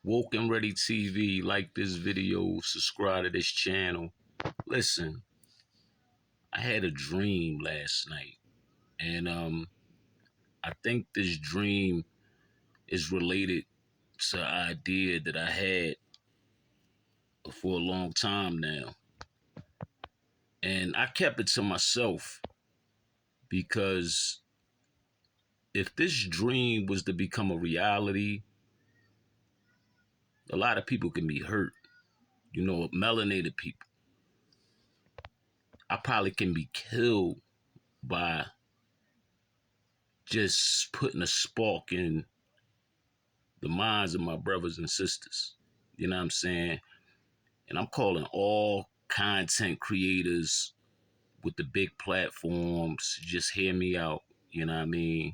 Woke and Ready TV, like this video, subscribe to this channel. Listen, I had a dream last night, and I think this dream is related to an idea that I had for a long time now. And I kept it to myself because if this dream was to become a reality, a lot of people can be hurt. Melanated people. I probably can be killed by just putting a spark in the minds of my brothers and sisters. You know what I'm saying? And I'm calling all content creators with the big platforms, just hear me out. You know what I mean?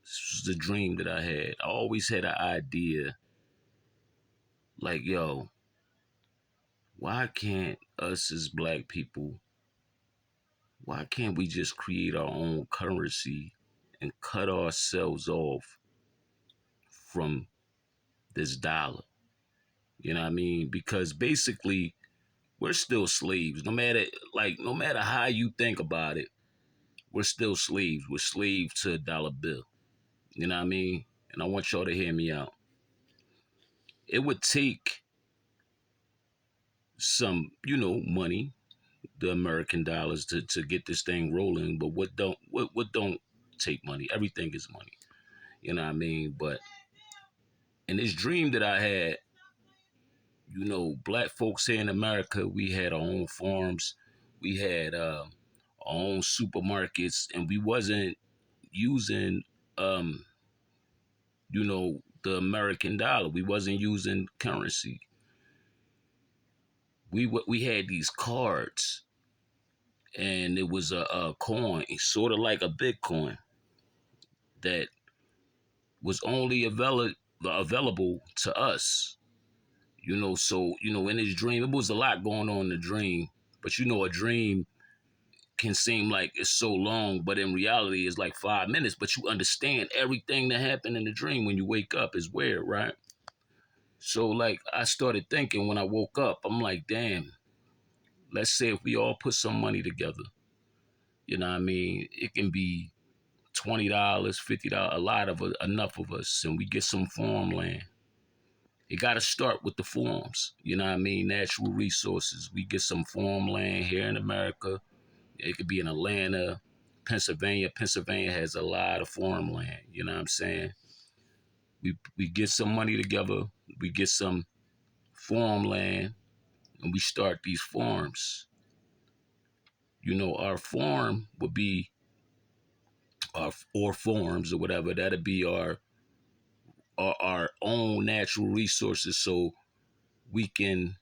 This was a dream that I had. I always had an idea like, yo, why can't us as black people, why can't we just create our own currency and cut ourselves off from this dollar? You know what I mean? Because basically, we're still slaves. No matter how you think about it, we're still slaves. We're slaves to a dollar bill. You know what I mean? And I want y'all to hear me out. It would take some, money, the American dollars to get this thing rolling. But what don't take money? Everything is money. You know what I mean? But in this dream that I had, black folks here in America, we had our own farms, we had our own supermarkets, and we wasn't using, the American dollar. We wasn't using currency. We had these cards, and it was a coin, sort of like a Bitcoin, that was only available to us. So in this dream, it was a lot going on in the dream. But a dream can seem like it's so long, but in reality, it's like 5 minutes. But you understand everything that happened in the dream when you wake up. Is weird, right? So, like, I started thinking when I woke up, I'm like, damn, let's say if we all put some money together, you know what I mean? It can be $20, $50, enough of us, and we get some farmland. It got to start with the farms, you know what I mean? Natural resources. We get some farmland here in America. It could be in Atlanta, Pennsylvania. Pennsylvania has a lot of farmland, you know what I'm saying? We get some money together, we get some farmland, and we start these farms. Our farm would be or farms or whatever. That'd be our own natural resources, so we can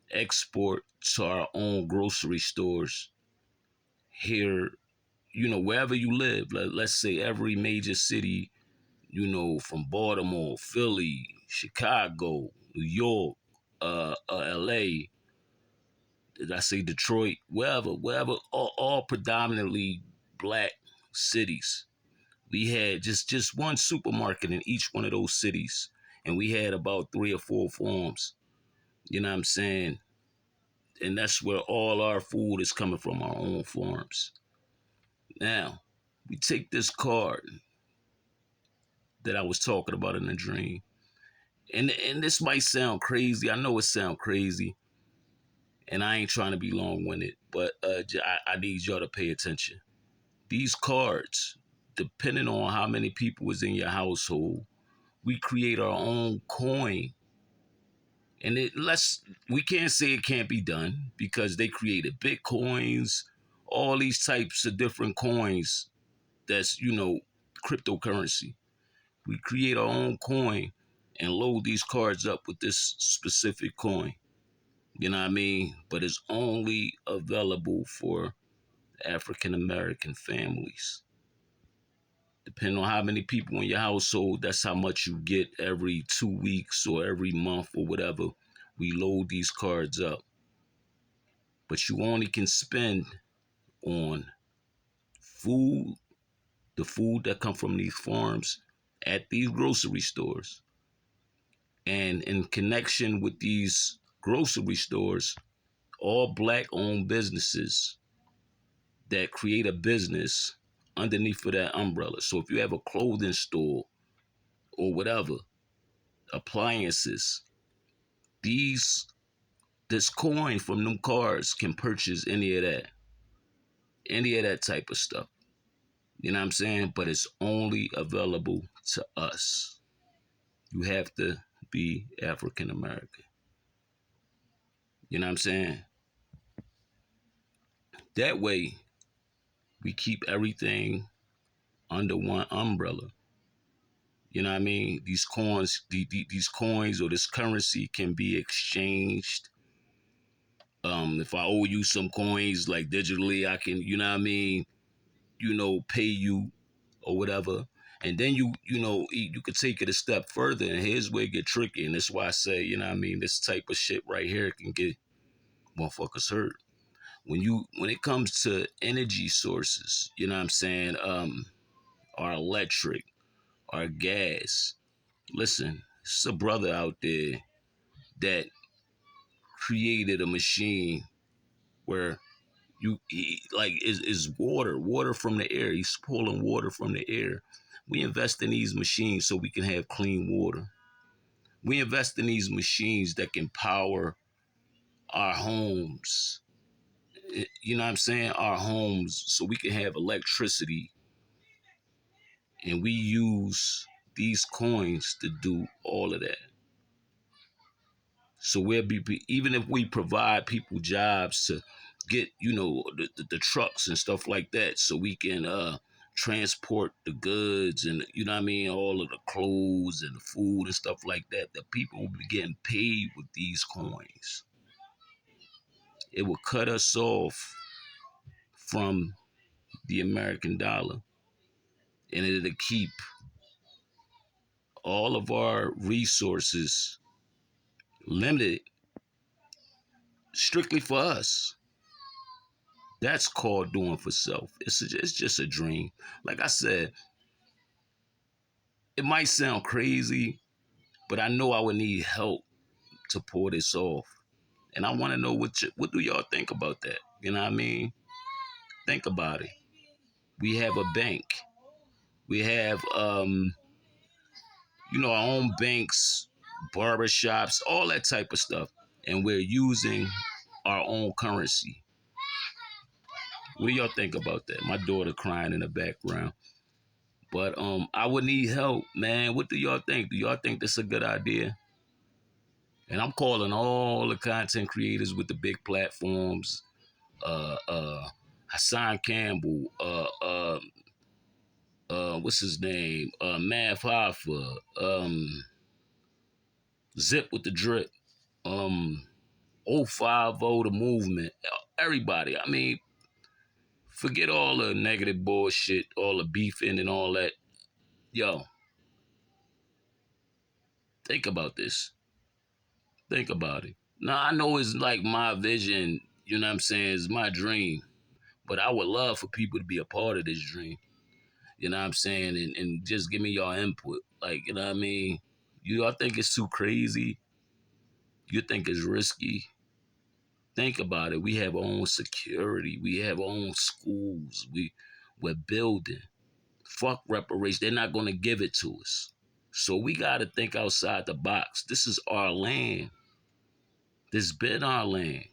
export to our own grocery stores here. Wherever you live. Let's say every major city. From Baltimore, Philly, Chicago, New York, LA, did I say Detroit? Wherever, all predominantly black cities. We had just one supermarket in each one of those cities, and we had about 3 or 4 farms. You know what I'm saying? And that's where all our food is coming from, our own farms. Now, we take this card that I was talking about in the dream, and this might sound crazy. I know it sounds crazy, and I ain't trying to be long-winded, but I need y'all to pay attention. These cards, depending on how many people is in your household, we create our own coin. And we can't say it can't be done because they created Bitcoins, all these types of different coins that's, cryptocurrency. We create our own coin and load these cards up with this specific coin. You know what I mean? But it's only available for African American families. Depending on how many people in your household, that's how much you get every 2 weeks or every month or whatever. We load these cards up. But you only can spend on food, the food that come from these farms, at these grocery stores. And in connection with these grocery stores, all black owned businesses that create a business underneath of that umbrella. So if you have a clothing store or whatever, appliances, these this coin from them cards can purchase any of that type of stuff. You know what I'm saying? But it's only available to us. You have to be African American. You know what I'm saying? That way, we keep everything under one umbrella. You know what I mean? These coins, these coins or this currency can be exchanged. If I owe you some coins, like digitally, I can, you know what I mean? Pay you or whatever. And then you could take it a step further, and here's where it get tricky. And that's why I say, you know what I mean, this type of shit right here can get motherfuckers hurt. When it comes to energy sources, you know what I'm saying, our electric, our gas. Listen, it's a brother out there that created a machine where like is water from the air. He's pulling water from the air. We invest in these machines so we can have clean water. We invest in these machines that can power our homes. You know what I'm saying? Our homes, so we can have electricity, and we use these coins to do all of that. So even if we provide people jobs to get, the trucks and stuff like that, so we can transport the goods and, you know what I mean, all of the clothes and the food and stuff like that, the people will be getting paid with these coins. It will cut us off from the American dollar, and it'll keep all of our resources limited strictly for us. That's called doing for self. It's just a dream. Like I said, it might sound crazy, but I know I would need help to pull this off. And I want to know what do y'all think about that? You know what I mean? Think about it. We have a bank. We have our own banks, barbershops, all that type of stuff. And we're using our own currency. What do y'all think about that? My daughter crying in the background. But I would need help, man. What do y'all think? Do y'all think this is a good idea? And I'm calling all the content creators with the big platforms, Hassan Campbell, what's his name? Mav Hoffa, Zip with the Drip, 050 the movement, everybody. I mean, forget all the negative bullshit, all the beefing and all that. Yo, think about this. Think about it. Now, I know it's like my vision, you know what I'm saying, it's my dream. But I would love for people to be a part of this dream. You know what I'm saying? And just give me your input. Like, you know what I mean? I think it's too crazy? You think it's risky? Think about it. We have our own security. We have our own schools. We're building. Fuck reparations. They're not going to give it to us. So we got to think outside the box. This is our land. This been our land.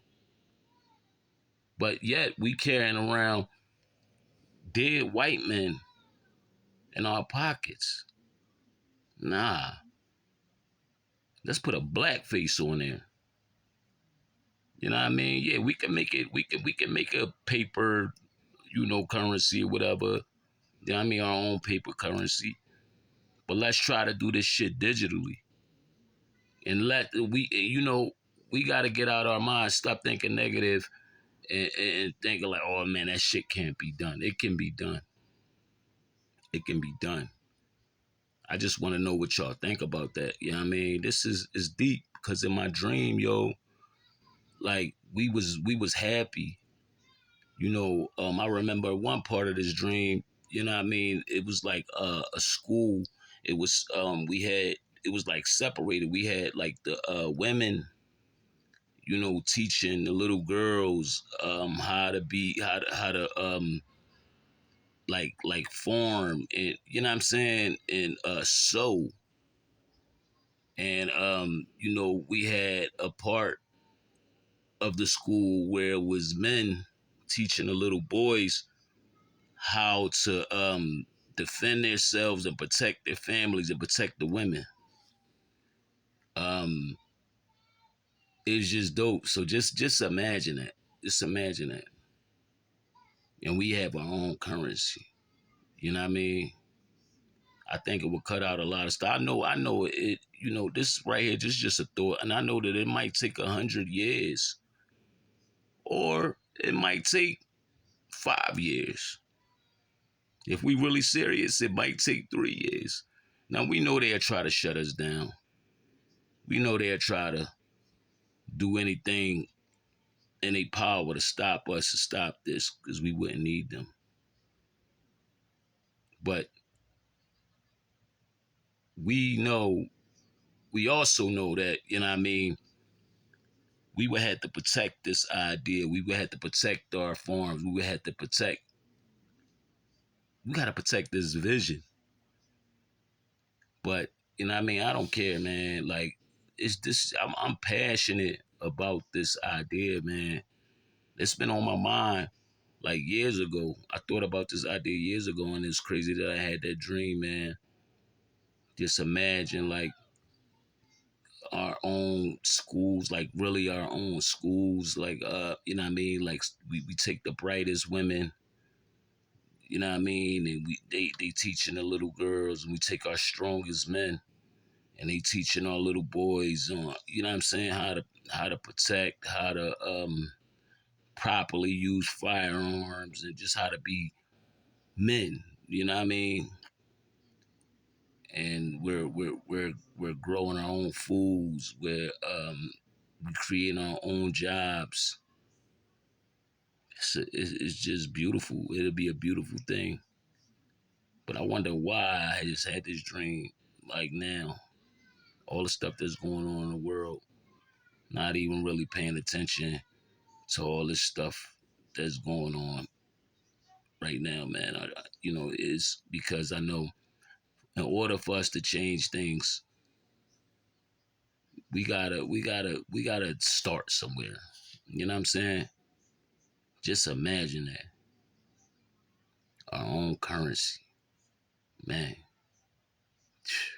But yet we carrying around dead white men in our pockets. Nah. Let's put a black face on there. You know what I mean? Yeah, we can make it. We can make a paper, currency or whatever. You know what I mean? Our own paper currency. But let's try to do this shit digitally. And we got to get out our minds. Stop thinking negative and thinking like, oh man, that shit can't be done. It can be done. It can be done. I just want to know what y'all think about that. You know what I mean? This is deep because in my dream, yo, like we was happy. I remember one part of this dream, you know what I mean? It was like a school. It was we had it was like separated. We had like the women, teaching the little girls how to be how to like farm, and what I'm saying, and sew. And we had a part of the school where it was men teaching the little boys how to defend themselves and protect their families and protect the women. Um, it's just dope. So just imagine that. Just imagine that. And we have our own currency. You know what I mean? I think it would cut out a lot of stuff. I know it. This right here, just a thought, and I know that it might take 100 years, or it might take 5 years. If we really serious, it might take 3 years. Now we know they'll try to shut us down. We know they'll try to do anything in their power to stop us, to stop this, because we wouldn't need them. But we also know that, what I mean, we would have to protect this idea. We would have to protect our farms. We got to protect this vision. But, what I mean, I don't care, man. Like, it's this, I'm passionate about this idea, man. It's been on my mind like years ago. I thought about this idea years ago, and it's crazy that I had that dream, man. Just imagine, like, our own schools, like really our own schools, like you know what I mean, like we take the brightest women, and they teaching the little girls, and we take our strongest men and they teaching our little boys on, what I'm saying, how to protect, how to properly use firearms, and just how to be men, you know what I mean? And we're growing our own foods, we're creating our own jobs. It's just beautiful. It'll be a beautiful thing. But I wonder why I just had this dream, like now, all the stuff that's going on in the world, not even really paying attention to all this stuff that's going on right now, man. Is because I know in order for us to change things, we gotta start somewhere. You know what I'm saying? Just imagine that. Our own currency. Man,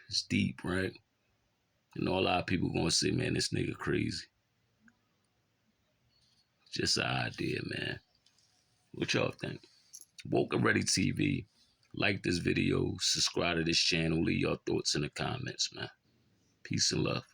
it's deep, right? A lot of people gonna say, man, this nigga crazy. Just an idea, man. What y'all think? Woke and Ready TV. Like this video, subscribe to this channel, leave your thoughts in the comments, man. Peace and love.